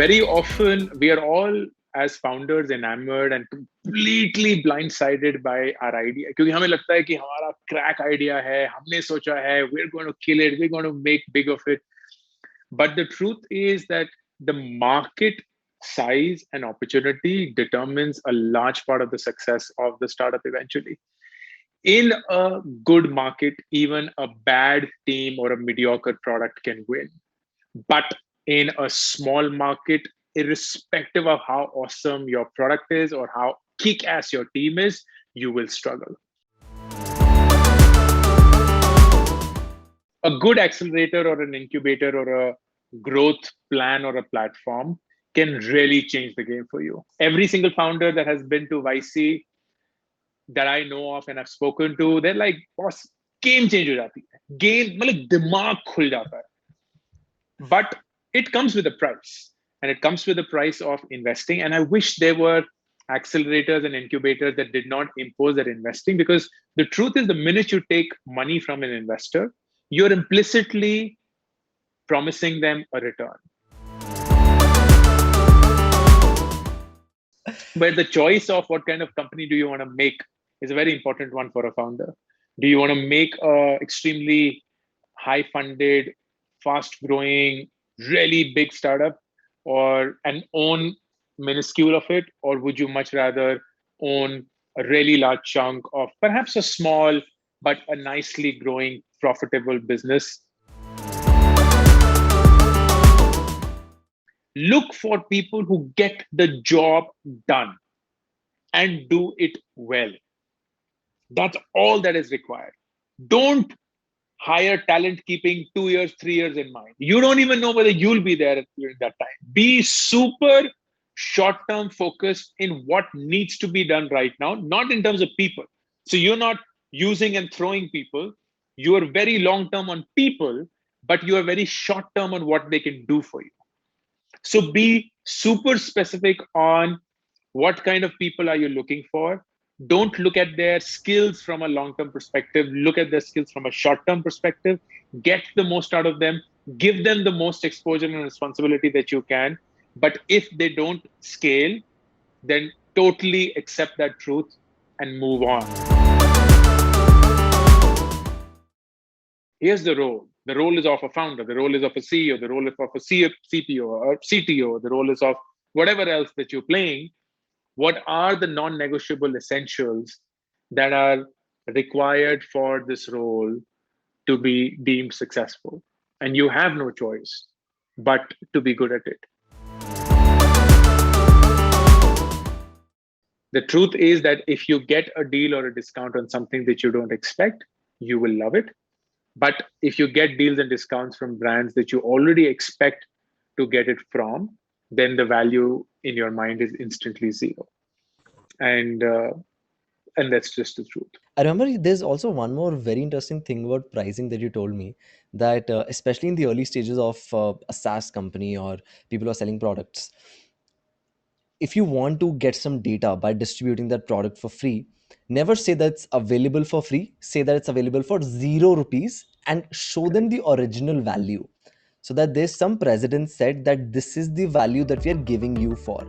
very often we are all as founders enamored and completely blindsided by our idea क्योंकि हमें लगता है कि हमारा crack idea है, हमने सोचा है, we're going to kill it, we're going to make big of it. But the truth is that the market size and opportunity determines a large part of the success of the startup eventually. In a good market, even a bad team or a mediocre product can win. But in a small market, irrespective of how awesome your product is or how kick ass your team is, you will struggle. A good accelerator or an incubator or a growth plan or a platform can really change the game for you. Every single founder that has been to YC that I know of and I've spoken to, they're like, boss, game change ho jati hai. Game, मतलब दिमाग खुल जाता है. But it comes with a price, and it comes with a price of investing. And I wish there were accelerators and incubators that did not impose that investing, because the truth is, the minute you take money from an investor, you're implicitly promising them a return. But the choice of what kind of company do you want to make is a very important one for a founder. Do you want to make a extremely high funded, fast growing, really big startup and own minuscule of it? Or would you much rather own a really large chunk of perhaps a small, but a nicely growing, profitable business? Look for people who get the job done and do it well. That's all that is required. Don't hire talent keeping 2 years, 3 years in mind. You don't even know whether you'll be there during that time. Be super short-term focused in what needs to be done right now, not in terms of people. So you're not using and throwing people. You are very long-term on people, but you are very short-term on what they can do for you. So be super specific on what kind of people are you looking for. Don't look at their skills from a long-term perspective. Look at their skills from a short-term perspective. Get the most out of them. Give them the most exposure and responsibility that you can. But if they don't scale, then totally accept that truth and move on. Here's the role. The role is of a founder. The role is of a CEO. The role is of a CPO or CTO. The role is of whatever else that you're playing. What are the non-negotiable essentials that are required for this role to be deemed successful? And you have no choice but to be good at it. The truth is that if you get a deal or a discount on something that you don't expect, you will love it. But if you get deals and discounts from brands that you already expect to get it from, then the value in your mind is instantly zero. And that's just the truth. I remember there's also one more very interesting thing about pricing that you told me, that especially in the early stages of a SaaS company or people who are selling products, if you want to get some data by distributing that product for free, never say that it's available for free. Say that it's available for 0 rupees and show them the original value, so that there's some precedent set that this is the value that we are giving you for.